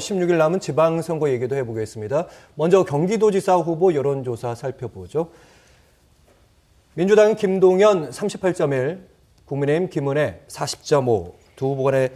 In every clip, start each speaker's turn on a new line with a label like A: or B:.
A: 16일 남은 지방선거 얘기도 해보겠습니다. 먼저 경기도지사 후보 여론조사 살펴보죠. 민주당은 김동연 38.1, 국민의힘 김은혜 40.5, 두 후보 간의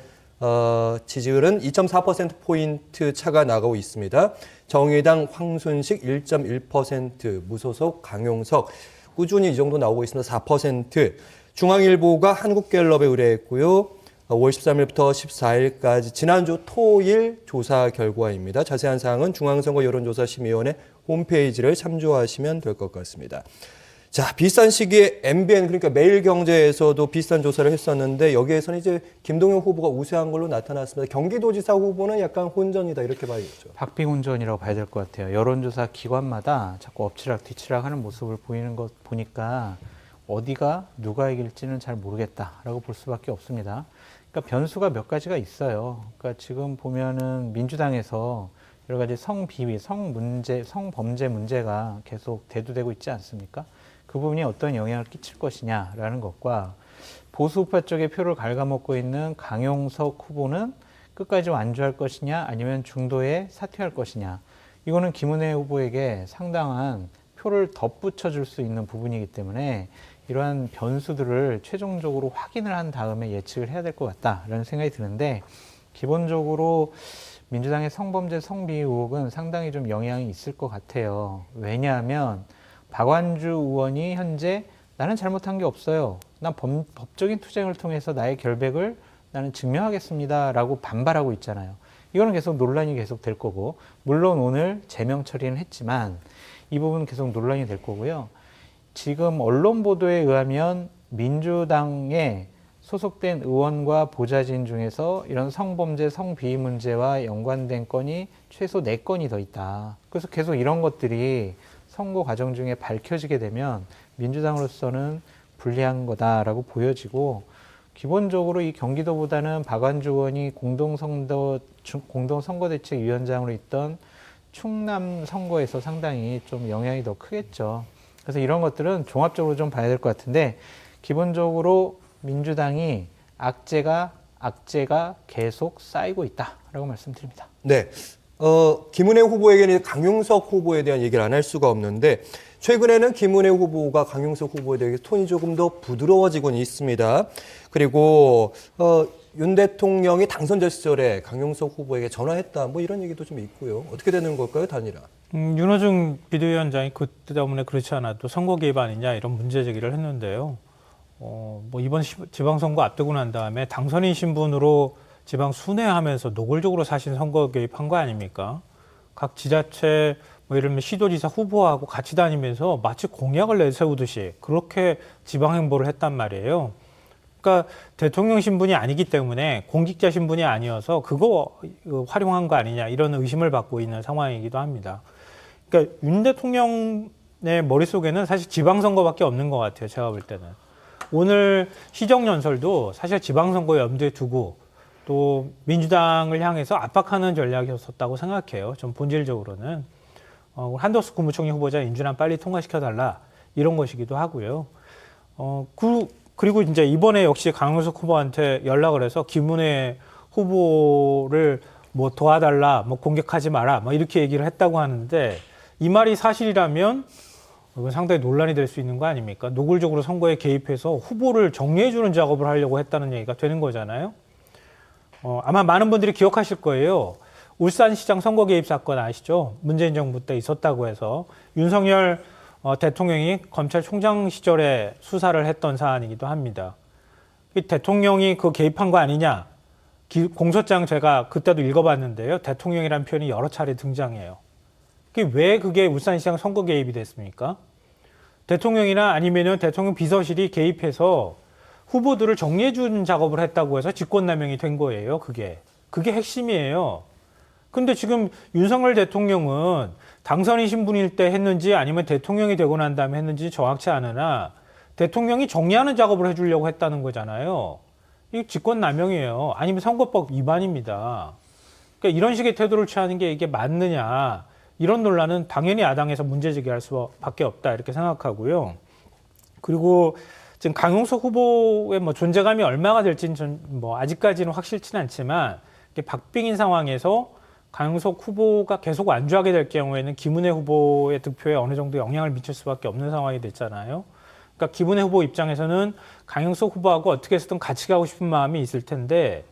A: 지지율은 2.4%포인트 차가 나가고 있습니다. 정의당 황순식 1.1%, 무소속 강용석 꾸준히 이 정도 나오고 있습니다. 4%. 중앙일보가 한국갤럽에 의뢰했고요. 5월 13일부터 14일까지 지난주 토일 조사 결과입니다. 자세한 사항은 중앙선거 여론조사심의위원회 홈페이지를 참조하시면 될 것 같습니다. 자, 비슷한 시기에 MBN, 그러니까 매일경제에서도 비슷한 조사를 했었는데 여기에서는 이제 김동연 후보가 우세한 걸로 나타났습니다. 경기도지사 후보는 약간 혼전이다 이렇게 봐야겠죠.
B: 박빙혼전이라고 봐야 될 것 같아요. 여론조사 기관마다 자꾸 엎치락뒤치락 하는 모습을 보이는 것 보니까 어디가 누가 이길지는 잘 모르겠다라고 볼 수밖에 없습니다. 그러니까 변수가 몇 가지가 있어요. 그러니까 지금 보면은 민주당에서 여러 가지 성비위, 성범죄 문제가 계속 대두되고 있지 않습니까? 그 부분이 어떤 영향을 끼칠 것이냐라는 것과 보수우파 쪽에 표를 갉아먹고 있는 강용석 후보는 끝까지 완주할 것이냐 아니면 중도에 사퇴할 것이냐. 이거는 김은혜 후보에게 상당한 표를 덧붙여줄 수 있는 부분이기 때문에 이러한 변수들을 최종적으로 확인을 한 다음에 예측을 해야 될 것 같다라는 생각이 드는데 기본적으로 민주당의 성범죄 성비위 의혹은 상당히 좀 영향이 있을 것 같아요. 왜냐하면 박완주 의원이 현재 나는 잘못한 게 없어요. 난 법적인 투쟁을 통해서 나의 결백을 나는 증명하겠습니다 라고 반발하고 있잖아요. 이거는 계속 논란이 계속 될 거고 물론 오늘 제명 처리는 했지만 이 부분은 계속 논란이 될 거고요. 지금 언론 보도에 의하면 민주당에 소속된 의원과 보좌진 중에서 이런 성범죄, 성비위 문제와 연관된 건이 최소 4건이 더 있다. 그래서 계속 이런 것들이 선거 과정 중에 밝혀지게 되면 민주당으로서는 불리한 거다라고 보여지고 기본적으로 이 경기도보다는 박완주 의원이 공동선거대책위원장으로 있던 충남 선거에서 상당히 좀 영향이 더 크겠죠. 그래서 이런 것들은 종합적으로 좀 봐야 될 것 같은데 기본적으로 민주당이 악재가 계속 쌓이고 있다라고 말씀드립니다.
A: 네. 김은혜 후보에게는 강용석 후보에 대한 얘기를 안 할 수가 없는데 최근에는 김은혜 후보가 강용석 후보에 대해 톤이 조금 더 부드러워지곤 있습니다. 그리고 윤 대통령이 당선자 시절에 강용석 후보에게 전화했다 뭐 이런 얘기도 좀 있고요. 어떻게 되는 걸까요, 단일화?
C: 윤호중 비대위원장이 그때 때문에 그렇지 않아도 선거 개입 아니냐 이런 문제 제기를 했는데요. 뭐 이번 지방선거 앞두고 난 다음에 당선인 신분으로 지방 순회하면서 노골적으로 사실 선거 개입한 거 아닙니까? 각 지자체 뭐 예를 들면 시도지사 후보하고 같이 다니면서 마치 공약을 내세우듯이 그렇게 지방 행보를 했단 말이에요. 그러니까 대통령 신분이 아니기 때문에 공직자 신분이 아니어서 그거 활용한 거 아니냐 이런 의심을 받고 있는 상황이기도 합니다. 그러니까 윤 대통령의 머릿속에는 사실 지방선거밖에 없는 것 같아요. 제가 볼 때는. 오늘 시정연설도 사실 지방선거 염두에 두고 또 민주당을 향해서 압박하는 전략이었었다고 생각해요. 좀 본질적으로는. 한덕수 국무총리 후보자 인준안 빨리 통과시켜달라 이런 것이기도 하고요. 그리고 이제 이번에 역시 강용석 후보한테 연락을 해서 김은혜 후보를 뭐 도와달라, 뭐 공격하지 마라, 뭐 이렇게 얘기를 했다고 하는데 이 말이 사실이라면 이건 상당히 논란이 될 수 있는 거 아닙니까? 노골적으로 선거에 개입해서 후보를 정리해주는 작업을 하려고 했다는 얘기가 되는 거잖아요. 아마 많은 분들이 기억하실 거예요. 울산시장 선거 개입 사건 아시죠? 문재인 정부 때 있었다고 해서 윤석열 대통령이 검찰총장 시절에 수사를 했던 사안이기도 합니다. 대통령이 그 개입한 거 아니냐? 공소장 제가 그때도 읽어봤는데요. 대통령이라는 표현이 여러 차례 등장해요. 왜 그게 울산시장 선거 개입이 됐습니까? 대통령이나 아니면은 대통령 비서실이 개입해서 후보들을 정리해주는 작업을 했다고 해서 직권남용이 된 거예요. 그게 핵심이에요. 근데 지금 윤석열 대통령은 당선인 신분일 때 했는지 아니면 대통령이 되고 난 다음에 했는지 정확치 않으나 대통령이 정리하는 작업을 해주려고 했다는 거잖아요. 이게 직권남용이에요. 아니면 선거법 위반입니다. 그러니까 이런 식의 태도를 취하는 게 이게 맞느냐. 이런 논란은 당연히 야당에서 문제 제기할 수밖에 없다 이렇게 생각하고요. 그리고 지금 강용석 후보의 뭐 존재감이 얼마가 될지는 뭐 아직까지는 확실치는 않지만 박빙인 상황에서 강용석 후보가 계속 완주하게 될 경우에는 김은혜 후보의 득표에 어느 정도 영향을 미칠 수밖에 없는 상황이 됐잖아요. 그러니까 김은혜 후보 입장에서는 강용석 후보하고 어떻게 해서든 같이 가고 싶은 마음이 있을 텐데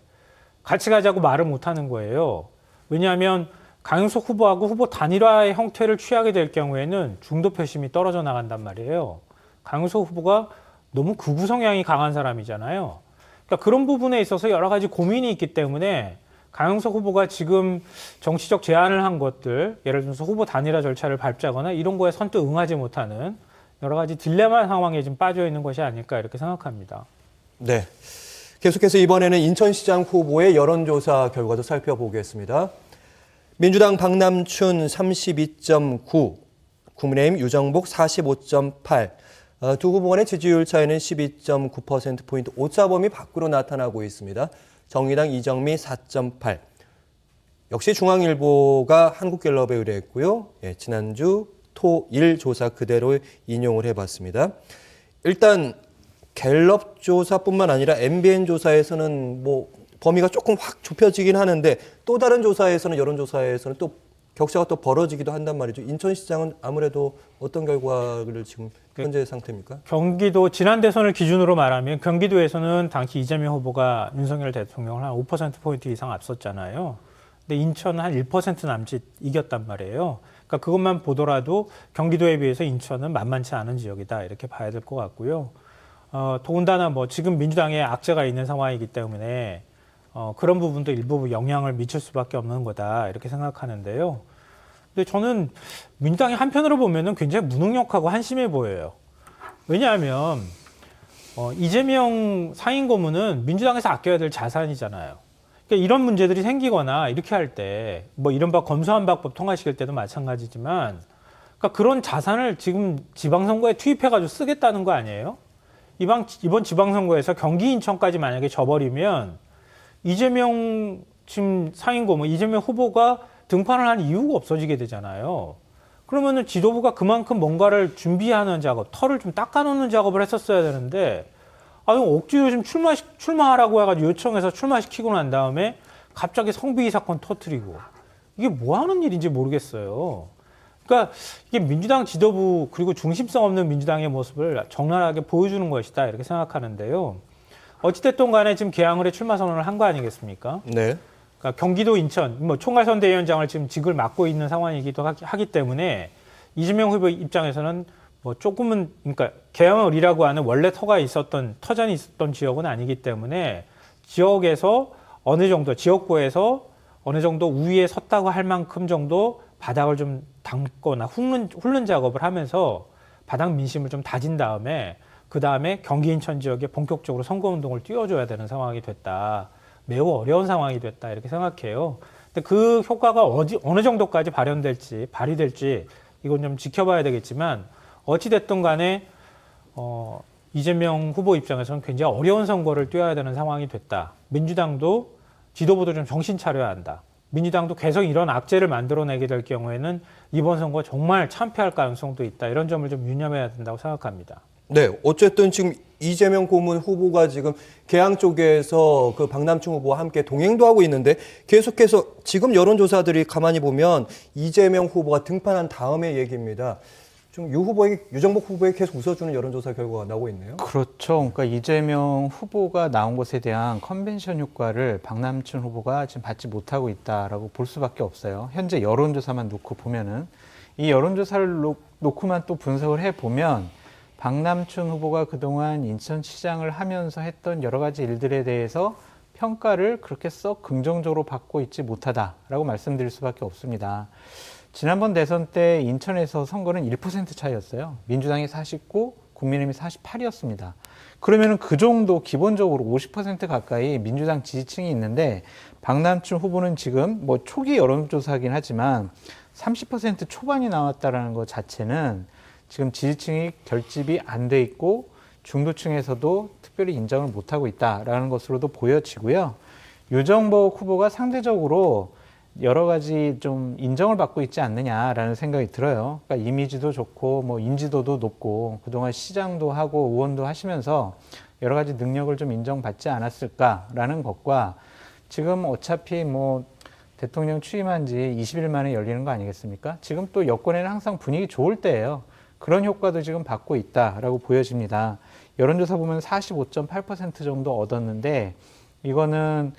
C: 같이 가자고 말을 못 하는 거예요. 왜냐하면 강용석 후보하고 후보 단일화의 형태를 취하게 될 경우에는 중도 표심이 떨어져 나간단 말이에요. 강용석 후보가 너무 극우 성향이 강한 사람이잖아요. 그러니까 그런 부분에 있어서 여러 가지 고민이 있기 때문에 강용석 후보가 지금 정치적 제안을 한 것들, 예를 들어서 후보 단일화 절차를 밟자거나 이런 거에 선뜻 응하지 못하는 여러 가지 딜레마 상황에 지금 빠져 있는 것이 아닐까 이렇게 생각합니다.
A: 네. 계속해서 이번에는 인천시장 후보의 여론조사 결과도 살펴보겠습니다. 민주당 박남춘 32.9, 국민의힘 유정복 45.8, 두 후보 간의 지지율 차이는 12.9%포인트 오차범위 밖으로 나타나고 있습니다. 정의당 이정미 4.8, 역시 중앙일보가 한국갤럽에 의뢰했고요. 지난주 토1 조사 그대로 인용을 해봤습니다. 일단 갤럽 조사뿐만 아니라 MBN 조사에서는 범위가 조금 확 좁혀지긴 하는데 또 다른 조사에서는 여론조사에서는 또 격차가 또 벌어지기도 한단 말이죠. 인천시장은 아무래도 어떤 결과를 지금 현재 상태입니까?
C: 경기도 지난 대선을 기준으로 말하면 경기도에서는 당시 이재명 후보가 윤석열 대통령을 한 5%포인트 이상 앞섰잖아요. 근데 인천은 한 1% 남짓 이겼단 말이에요. 그러니까 그것만 보더라도 경기도에 비해서 인천은 만만치 않은 지역이다 이렇게 봐야 될 것 같고요. 더군다나 지금 민주당에 악재가 있는 상황이기 때문에 그런 부분도 일부 영향을 미칠 수밖에 없는 거다 이렇게 생각하는데요. 근데 저는 민주당이 한편으로 보면은 굉장히 무능력하고 한심해 보여요. 왜냐하면 이재명 상임 고문은 민주당에서 아껴야 될 자산이잖아요. 그러니까 이런 문제들이 생기거나 이렇게 할 때 이른바 검수완박법 통과시킬 때도 마찬가지지만 그러니까 그런 자산을 지금 지방선거에 투입해가지고 쓰겠다는 거 아니에요? 이번 지방선거에서 경기 인천까지 만약에 져버리면 이재명 지금 상임고문 이재명 후보가 등판을 한 이유가 없어지게 되잖아요. 그러면은 지도부가 그만큼 뭔가를 준비하는 작업, 털을 좀 닦아놓는 작업을 했었어야 되는데 억지로 지금 출마하라고 해가지고 요청해서 출마시키고 난 다음에 갑자기 성비위 사건 터뜨리고 이게 뭐 하는 일인지 모르겠어요. 그러니까 이게 민주당 지도부 그리고 중심성 없는 민주당의 모습을 적나라하게 보여주는 것이다 이렇게 생각하는데요. 어찌됐든 간에 지금 개항을에 출마 선언을 한 거 아니겠습니까?
A: 네.
C: 그러니까 경기도 인천 총괄선대위원장을 지금 직을 맡고 있는 상황이기도 하기 때문에 이재명 후보 입장에서는 조금은 그러니까 개항을이라고 하는 원래 터전이 있었던 지역은 아니기 때문에 지역에서 어느 정도 지역구에서 어느 정도 우위에 섰다고 할 만큼 정도 바닥을 좀 담거나 훑는 작업을 하면서 바닥 민심을 좀 다진 다음에 그 다음에 경기 인천 지역에 본격적으로 선거운동을 띄워줘야 되는 상황이 됐다. 매우 어려운 상황이 됐다 이렇게 생각해요. 근데 그 효과가 어느 정도까지 발휘될지 이건 좀 지켜봐야 되겠지만 어찌됐든 간에 이재명 후보 입장에서는 굉장히 어려운 선거를 뛰어야 되는 상황이 됐다. 민주당도 지도부도 좀 정신 차려야 한다. 민주당도 계속 이런 악재를 만들어내게 될 경우에는 이번 선거 정말 참패할 가능성도 있다. 이런 점을 좀 유념해야 된다고 생각합니다.
A: 네, 어쨌든 지금 이재명 고문 후보가 지금 개항 쪽에서 그 박남춘 후보와 함께 동행도 하고 있는데 계속해서 지금 여론조사들이 가만히 보면 이재명 후보가 등판한 다음의 얘기입니다. 좀 유정복 후보에게 계속 웃어주는 여론조사 결과가 나오고 있네요.
B: 그렇죠. 그러니까 이재명 후보가 나온 것에 대한 컨벤션 효과를 박남춘 후보가 지금 받지 못하고 있다라고 볼 수밖에 없어요. 현재 여론조사만 놓고 보면은 이 여론조사를 놓고만 또 분석을 해보면 박남춘 후보가 그동안 인천시장을 하면서 했던 여러 가지 일들에 대해서 평가를 그렇게 썩 긍정적으로 받고 있지 못하다라고 말씀드릴 수밖에 없습니다. 지난번 대선 때 인천에서 선거는 1% 차이였어요. 민주당이 49, 국민의힘이 48이었습니다. 그러면은 그 정도 기본적으로 50% 가까이 민주당 지지층이 있는데 박남춘 후보는 지금 초기 여론조사긴 하지만 30% 초반이 나왔다라는 것 자체는 지금 지지층이 결집이 안 돼 있고 중도층에서도 특별히 인정을 못하고 있다라는 것으로도 보여지고요. 유정복 후보가 상대적으로 여러 가지 좀 인정을 받고 있지 않느냐라는 생각이 들어요. 그러니까 이미지도 좋고 인지도도 높고 그동안 시장도 하고 의원도 하시면서 여러 가지 능력을 좀 인정받지 않았을까라는 것과 지금 어차피 대통령 취임한 지 20일 만에 열리는 거 아니겠습니까? 지금 또 여권에는 항상 분위기 좋을 때예요. 그런 효과도 지금 받고 있다라고 보여집니다. 여론조사 보면 45.8% 정도 얻었는데 이거는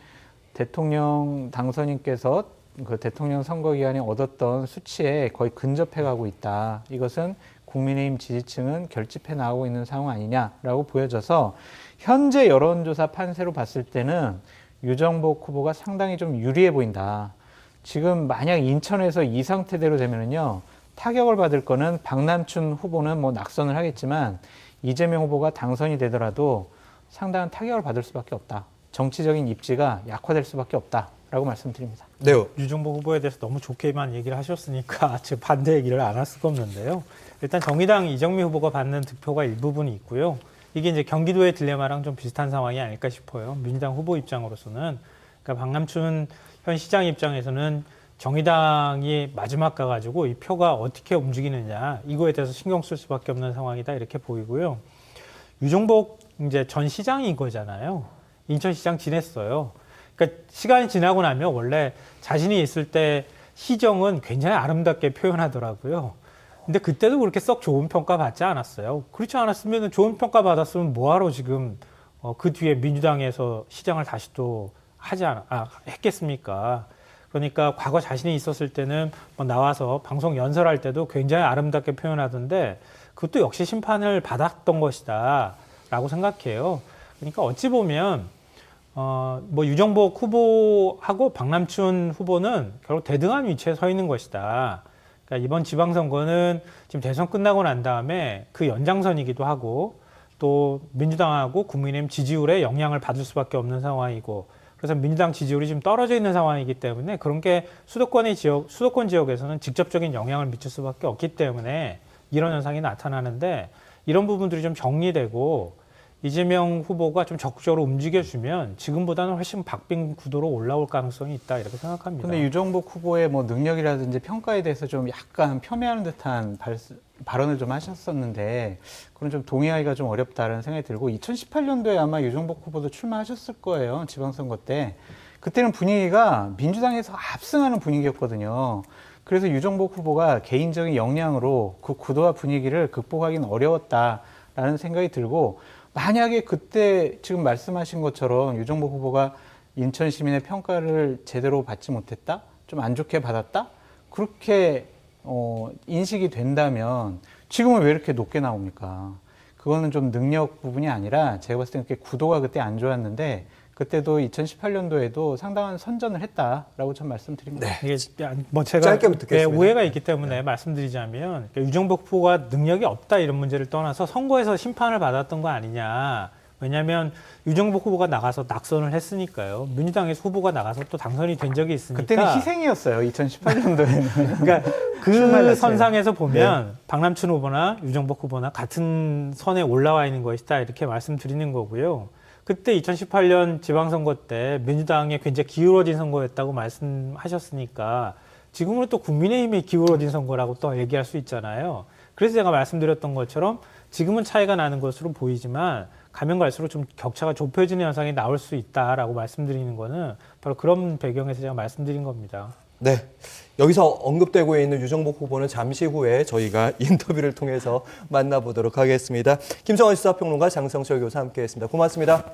B: 대통령 당선인께서 그 대통령 선거 기간에 얻었던 수치에 거의 근접해 가고 있다. 이것은 국민의힘 지지층은 결집해 나가고 있는 상황 아니냐라고 보여져서 현재 여론조사 판세로 봤을 때는 유정복 후보가 상당히 좀 유리해 보인다. 지금 만약 인천에서 이 상태대로 되면은요, 타격을 받을 거는 박남춘 후보는 뭐 낙선을 하겠지만 이재명 후보가 당선이 되더라도 상당한 타격을 받을 수밖에 없다. 정치적인 입지가 약화될 수밖에 없다라고 말씀드립니다.
A: 네.
C: 유정복 후보에 대해서 너무 좋게만 얘기를 하셨으니까 지금 반대 얘기를 안 할 수가 없는데요. 일단 정의당 이정미 후보가 받는 득표가 일부분이 있고요. 이게 이제 경기도의 딜레마랑 좀 비슷한 상황이 아닐까 싶어요. 민주당 후보 입장으로서는. 그러니까 박남춘 현 시장 입장에서는 정의당이 마지막 가가지고 이 표가 어떻게 움직이느냐 이거에 대해서 신경 쓸 수밖에 없는 상황이다 이렇게 보이고요. 유정복 이제 전 시장인 거잖아요. 인천시장 지냈어요. 그러니까 시간이 지나고 나면 원래 자신이 있을 때 시정은 굉장히 아름답게 표현하더라고요. 근데 그때도 그렇게 썩 좋은 평가 받지 않았어요. 그렇지 않았으면 좋은 평가 받았으면 뭐하러 지금 그 뒤에 민주당에서 시장을 다시 또 했겠습니까? 그러니까 과거 자신이 있었을 때는 뭐 나와서 방송 연설할 때도 굉장히 아름답게 표현하던데 그것도 역시 심판을 받았던 것이다 라고 생각해요. 그러니까 어찌 보면 뭐 유정복 후보하고 박남춘 후보는 결국 대등한 위치에 서 있는 것이다. 그러니까 이번 지방선거는 지금 대선 끝나고 난 다음에 그 연장선이기도 하고 또 민주당하고 국민의힘 지지율에 영향을 받을 수밖에 없는 상황이고 그래서 민주당 지지율이 지금 떨어져 있는 상황이기 때문에 그런 게 수도권 지역에서는 직접적인 영향을 미칠 수밖에 없기 때문에 이런 현상이 나타나는데 이런 부분들이 좀 정리되고 이재명 후보가 좀 적극적으로 움직여주면 지금보다는 훨씬 박빙 구도로 올라올 가능성이 있다 이렇게 생각합니다.
B: 근데 유정복 후보의 뭐 능력이라든지 평가에 대해서 좀 약간 폄훼하는 듯한 발언을 좀 하셨었는데 그건 좀 동의하기가 좀 어렵다는 생각이 들고 2018년도에 아마 유정복 후보도 출마하셨을 거예요. 지방선거 때. 그때는 분위기가 민주당에서 압승하는 분위기였거든요. 그래서 유정복 후보가 개인적인 역량으로 그 구도와 분위기를 극복하기는 어려웠다라는 생각이 들고 만약에 그때 지금 말씀하신 것처럼 유정복 후보가 인천 시민의 평가를 제대로 받지 못했다? 좀 안 좋게 받았다? 그렇게 인식이 된다면 지금은 왜 이렇게 높게 나옵니까? 그거는 좀 능력 부분이 아니라 제가 봤을 때 그렇게 구도가 그때 안 좋았는데 그때도 2018년도에도 상당한 선전을 했다라고 전 말씀드립니다.
A: 네.
C: 이게 뭐 제가
A: 짧게 듣겠습니다.
C: 오해가 있기 때문에 말씀드리자면 그러니까 유정복 후보가 능력이 없다 이런 문제를 떠나서 선거에서 심판을 받았던 거 아니냐. 왜냐하면 유정복 후보가 나가서 낙선을 했으니까요. 민주당에서 후보가 나가서 또 당선이 된 적이 있으니까.
B: 그때는 희생이었어요. 2018년도에는.
C: 그러니까 그 선상에서 보면 박남춘 후보나 유정복 후보나 같은 선에 올라와 있는 것이다 이렇게 말씀드리는 거고요. 그때 2018년 지방선거 때 민주당에 굉장히 기울어진 선거였다고 말씀하셨으니까 지금은 또 국민의힘이 기울어진 선거라고 또 얘기할 수 있잖아요. 그래서 제가 말씀드렸던 것처럼 지금은 차이가 나는 것으로 보이지만 가면 갈수록 좀 격차가 좁혀지는 현상이 나올 수 있다라고 말씀드리는 거는 바로 그런 배경에서 제가 말씀드린 겁니다.
A: 네. 여기서 언급되고 있는 유정복 후보는 잠시 후에 저희가 인터뷰를 통해서 만나보도록 하겠습니다. 김성원 시사평론가 장성철 교수 함께했습니다. 고맙습니다.